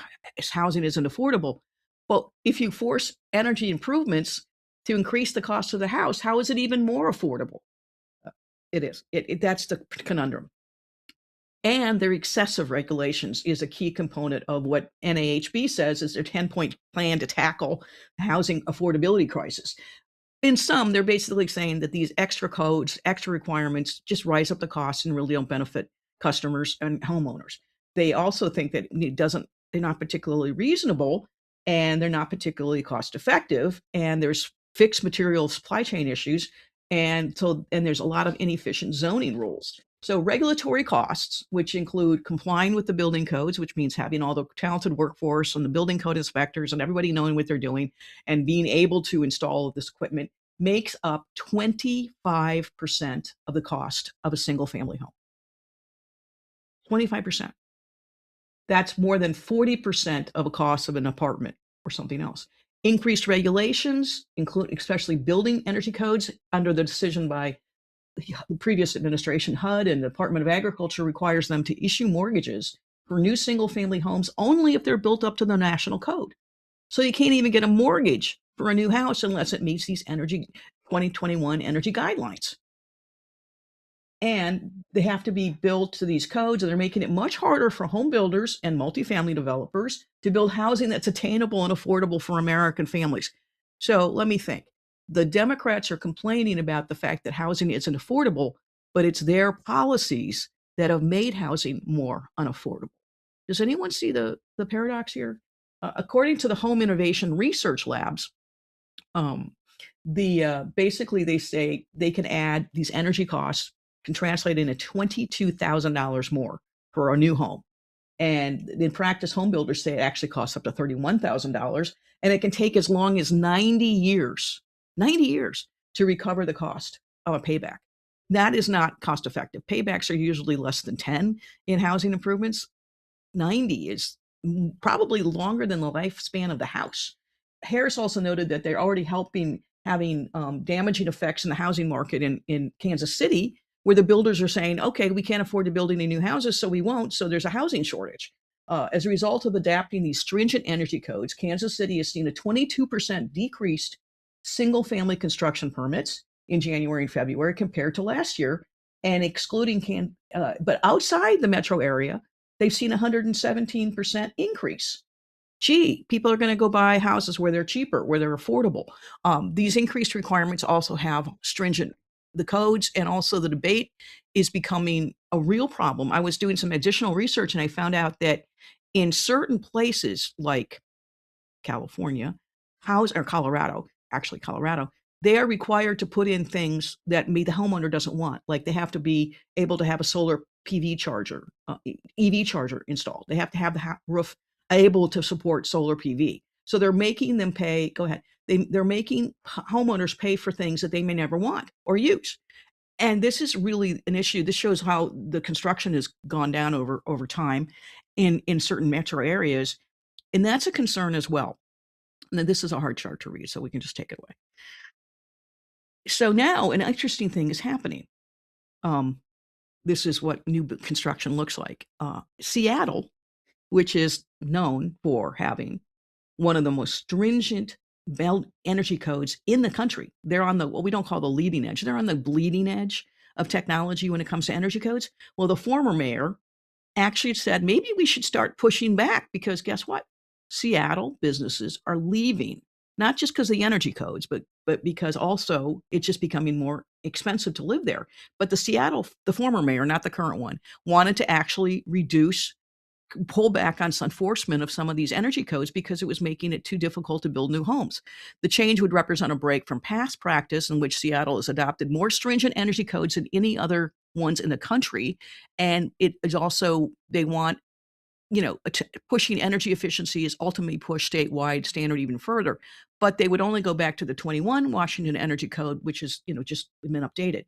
Housing isn't affordable. Well, if you force energy improvements to increase the cost of the house, how is it even more affordable? It is. That's the conundrum. And their excessive regulations is a key component of what NAHB says is their 10-point plan to tackle the housing affordability crisis. In some, they're basically saying that these extra codes, extra requirements just rise up the costs and really don't benefit customers and homeowners. They also think that they're not particularly reasonable, and they're not particularly cost effective, and there's fixed material supply chain issues, and there's a lot of inefficient zoning rules. So regulatory costs, which include complying with the building codes, which means having all the talented workforce and the building code inspectors and everybody knowing what they're doing and being able to install this equipment, makes up 25% of the cost of a single family home. 25%. That's more than 40% of a cost of an apartment or something else. Increased regulations, especially building energy codes, under the decision by the previous administration, HUD and the Department of Agriculture, requires them to issue mortgages for new single-family homes only if they're built up to the national code. So you can't even get a mortgage for a new house unless it meets these 2021 energy guidelines. And they have to be built to these codes, and they're making it much harder for home builders and multifamily developers to build housing that's attainable and affordable for American families. So let me think. The Democrats are complaining about the fact that housing isn't affordable, but it's their policies that have made housing more unaffordable. Does anyone see the paradox here? According to the Home Innovation Research Labs, basically they say they can add these energy costs, can translate into $22,000 more for a new home. And in practice, home builders say it actually costs up to $31,000, and it can take as long as 90 years to recover the cost of a payback. That is not cost effective. Paybacks are usually less than 10 in housing improvements. 90 is probably longer than the lifespan of the house. Harris also noted that they're already having damaging effects in the housing market in Kansas City, where the builders are saying, okay, we can't afford to build any new houses, so we won't. So there's a housing shortage. As a result of adapting these stringent energy codes, Kansas City has seen a 22% decreased single-family construction permits in January and February compared to last year, and excluding but outside the metro area, they've seen a 117% increase. Gee, people are going to go buy houses where they're cheaper, where they're affordable. These increased requirements also have stringent the codes, and also the debate is becoming a real problem. I was doing some additional research and I found out that in certain places like California, or Colorado, actually Colorado, they are required to put in things that the homeowner doesn't want. Like they have to be able to have a solar PV charger, EV charger installed. They have to have the roof able to support solar PV. So they're making them pay. Go ahead. They're making homeowners pay for things that they may never want or use. And this is really an issue. This shows how the construction has gone down over time in certain metro areas. And that's a concern as well. And this is a hard chart to read, so we can just take it away. So now an interesting thing is happening. This is what new construction looks like. Seattle, which is known for having one of the most stringent energy codes in the country. They're on what we don't call the leading edge. They're on the bleeding edge of technology when it comes to energy codes. Well, the former mayor actually said, maybe we should start pushing back because guess what? Seattle businesses are leaving, not just because of the energy codes, but because also it's just becoming more expensive to live there. But the former mayor, not the current one, wanted to actually pull back on enforcement of some of these energy codes because it was making it too difficult to build new homes. The change would represent a break from past practice in which Seattle has adopted more stringent energy codes than any other ones in the country. And it is also, they want, pushing energy efficiency is ultimately push statewide standard even further. But they would only go back to the 21 Washington Energy Code, which is, just been updated.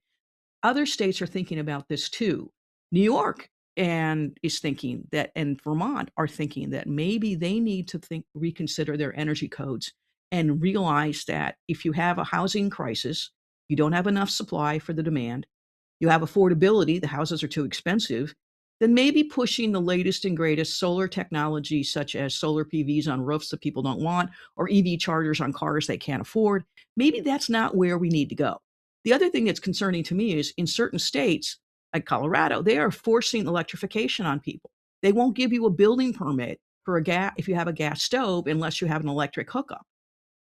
Other states are thinking about this too. New York is thinking that, and Vermont are thinking that maybe they need to reconsider their energy codes and realize that if you have a housing crisis, you don't have enough supply for the demand, you have affordability, the houses are too expensive, then maybe pushing the latest and greatest solar technology, such as solar PVs on roofs that people don't want, or EV chargers on cars they can't afford, maybe that's not where we need to go. The other thing that's concerning to me is in certain states, like Colorado, they are forcing electrification on people. They won't give you a building permit for if you have a gas stove unless you have an electric hookup.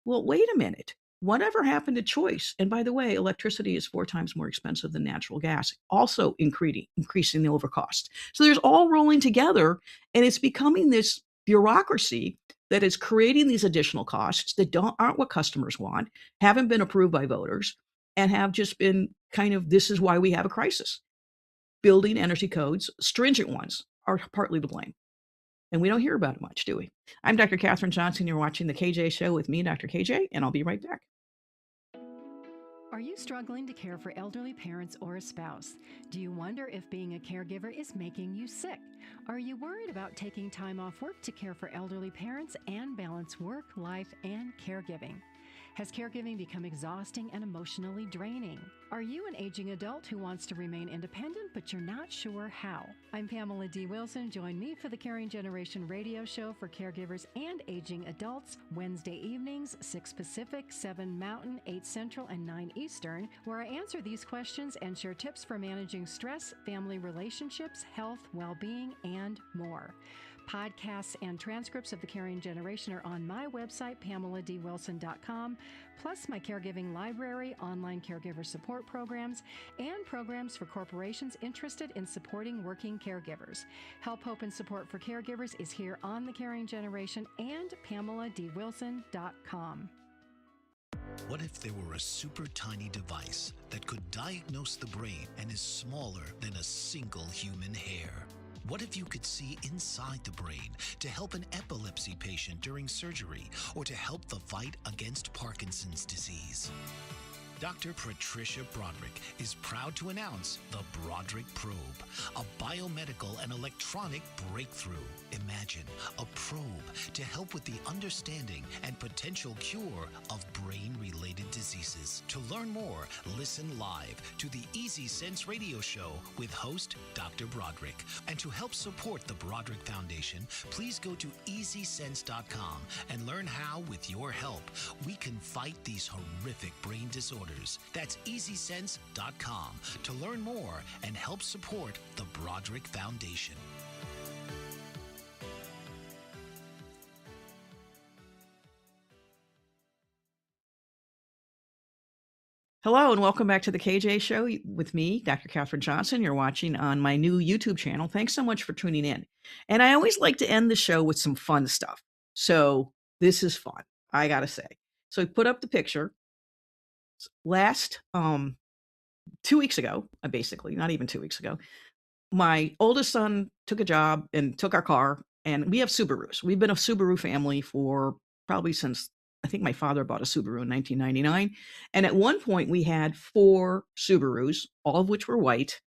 Well, wait a minute. Whatever happened to choice? And by the way, electricity is 4 times more expensive than natural gas, also increasing the overcost. So there's all rolling together, and it's becoming this bureaucracy that is creating these additional costs that aren't what customers want, haven't been approved by voters, and have just been this is why we have a crisis. Building energy codes, stringent ones, are partly to blame. And we don't hear about it much, do we? I'm Dr. Kathryn Johnson. You're watching The KJ Show with me, Dr. KJ, and I'll be right back. Are you struggling to care for elderly parents or a spouse? Do you wonder if being a caregiver is making you sick? Are you worried about taking time off work to care for elderly parents and balance work, life, and caregiving? Has caregiving become exhausting and emotionally draining? Are you an aging adult who wants to remain independent, but you're not sure how? I'm Pamela D. Wilson. Join me for the Caring Generation radio show for caregivers and aging adults, Wednesday evenings, 6 Pacific, 7 Mountain, 8 Central, and 9 Eastern, where I answer these questions and share tips for managing stress, family relationships, health, well-being, and more. Podcasts and transcripts of The Caring Generation are on my website, PamelaDWilson.com, plus my caregiving library, online caregiver support programs, and programs for corporations interested in supporting working caregivers. Help, hope, and support for caregivers is here on The Caring Generation and PamelaDWilson.com. What if there were a super tiny device that could diagnose the brain and is smaller than a single human hair? What if you could see inside the brain to help an epilepsy patient during surgery or to help the fight against Parkinson's disease? Dr. Patricia Broderick is proud to announce the Broderick Probe, a biomedical and electronic breakthrough. Imagine a probe to help with the understanding and potential cure of brain-related diseases. To learn more, listen live to the Easy Sense radio show with host Dr. Broderick. And to help support the Broderick Foundation, please go to EasySense.com and learn how, with your help, we can fight these horrific brain disorders. That's EasySense.com to learn more and help support the Broderick Foundation. Hello and welcome back to the KJ Show with me, Dr. Katherine Johnson. You're watching on my new YouTube channel. Thanks so much for tuning in. And I always like to end the show with some fun stuff. So this is fun, I gotta say. So I put up the picture last 2 weeks ago, basically, not even 2 weeks ago. My oldest son took a job and took our car, and we have Subarus. We've been a Subaru family for probably since I think my father bought a Subaru in 1999. And at one point, we had 4 Subarus, all of which were white.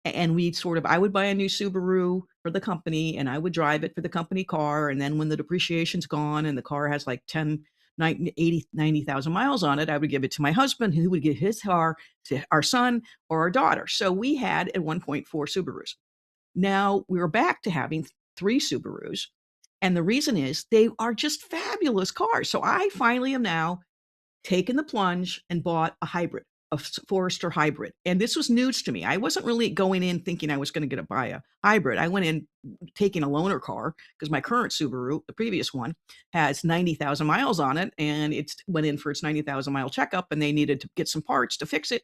And we'd I would buy a new Subaru for the company and I would drive it for the company car. And then when the depreciation's gone and the car has like 10, 90,000 miles on it, I would give it to my husband, who would give his car to our son or our daughter. So we had at one point 4 Subarus. Now we're back to having 3 Subarus. And the reason is they are just fabulous cars. So I finally am now taken the plunge and bought a hybrid, a Forester hybrid. And this was news to me. I wasn't really going in thinking I was going to buy a hybrid. I went in taking a loaner car because my current Subaru, the previous one, has 90,000 miles on it. And it went in for its 90,000 mile checkup and they needed to get some parts to fix it,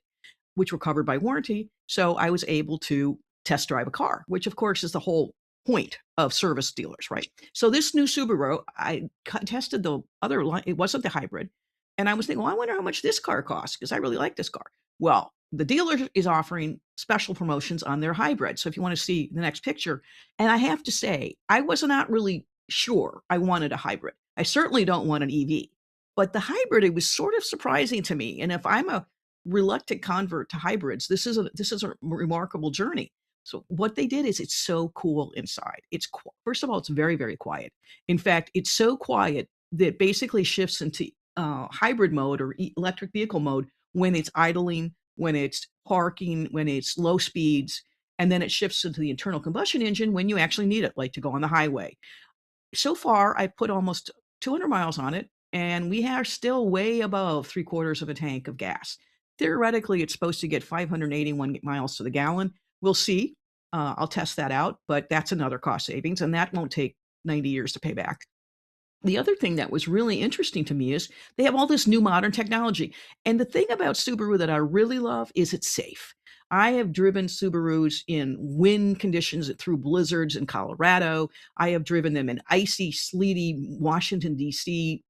which were covered by warranty. So I was able to test drive a car, which of course is the whole point of service dealers, right? So this new Subaru, I tested the other line. It wasn't the hybrid. And I was thinking, well, I wonder how much this car costs because I really like this car. Well, the dealer is offering special promotions on their hybrid. So if you want to see the next picture, and I have to say, I was not really sure I wanted a hybrid. I certainly don't want an EV, but the hybrid, it was sort of surprising to me. And if I'm a reluctant convert to hybrids, this is a remarkable journey. So what they did is it's so cool inside. First of all, it's very, very quiet. In fact, it's so quiet that basically shifts into hybrid mode or electric vehicle mode when it's idling, when it's parking, when it's low speeds, and then it shifts into the internal combustion engine when you actually need it, like to go on the highway. So far, I put almost 200 miles on it, and we are still way above 3/4 of a tank of gas. Theoretically, it's supposed to get 581 miles to the gallon. We'll see. I'll test that out, but that's another cost savings, and that won't take 90 years to pay back. The other thing that was really interesting to me is they have all this new modern technology. And the thing about Subaru that I really love is it's safe. I have driven Subarus in wind conditions through blizzards in Colorado. I have driven them in icy, sleety Washington, D.C.,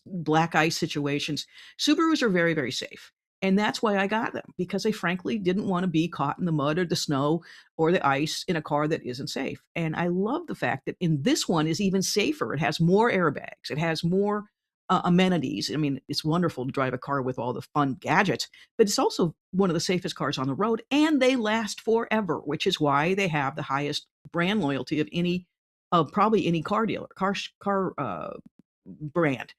black ice situations. Subarus are very, very safe. And that's why I got them, because I frankly didn't want to be caught in the mud or the snow or the ice in a car that isn't safe. And I love the fact that in this one is even safer. It has more airbags. It has more amenities. I mean, it's wonderful to drive a car with all the fun gadgets, but it's also one of the safest cars on the road, and they last forever, which is why they have the highest brand loyalty of probably any car dealer, brand.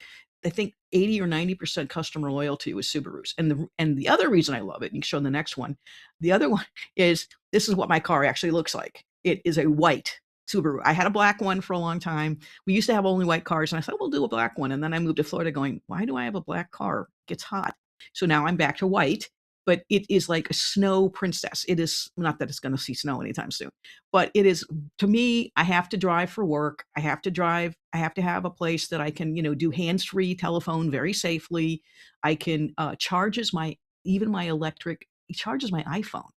I think 80 or 90% customer loyalty with Subarus. And the other reason I love it, and you can show the next one. The other one is this is what my car actually looks like. It is a white Subaru. I had a black one for a long time. We used to have only white cars, and I thought we'll do a black one. And then I moved to Florida going, why do I have a black car? It gets hot. So now I'm back to white, but it is like a snow princess. It is not that it's going to see snow anytime soon, but it is, to me, I have to drive for work. I have to have a place that I can, do hands-free telephone very safely. I can even my electric, it charges my iPhone.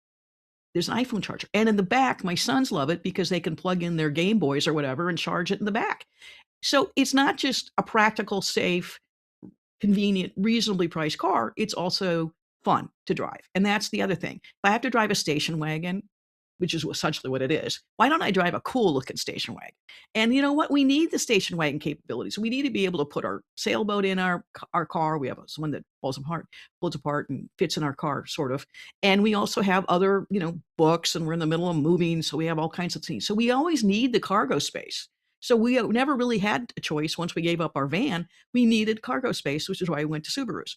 There's an iPhone charger. And in the back, my sons love it because they can plug in their Game Boys or whatever and charge it in the back. So it's not just a practical, safe, convenient, reasonably priced car. It's also fun to drive. And that's the other thing. If I have to drive a station wagon, which is essentially what it is, why don't I drive a cool looking station wagon? And you know what? We need the station wagon capabilities. We need to be able to put our sailboat in our car. We have one that folds apart and fits in our car, sort of. And we also have other, books, and we're in the middle of moving. So we have all kinds of things. So we always need the cargo space. So we never really had a choice. Once we gave up our van, we needed cargo space, which is why we went to Subarus.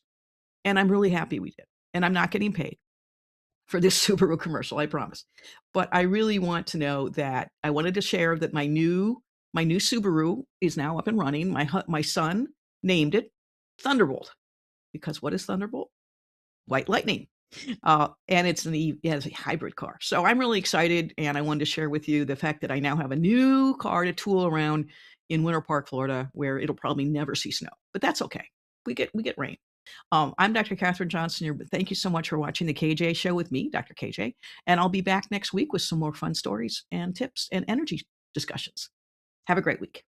And I'm really happy we did. And I'm not getting paid for this Subaru commercial, I promise. But I really want to know that I wanted to share that my new Subaru is now up and running. My son named it Thunderbolt, because what is Thunderbolt? White lightning. And it has a hybrid car. So I'm really excited, and I wanted to share with you the fact that I now have a new car to tool around in Winter Park, Florida, where it'll probably never see snow. But that's okay. We get rain. I'm Dr. Katherine Johnson. Thank you so much for watching the KJ Show with me, Dr. KJ. And I'll be back next week with some more fun stories and tips and energy discussions. Have a great week.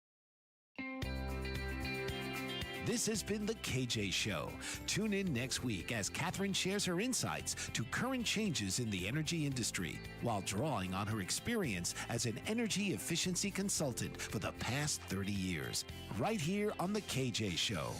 This has been The KJ Show. Tune in next week as Katherine shares her insights to current changes in the energy industry while drawing on her experience as an energy efficiency consultant for the past 30 years, right here on The KJ Show.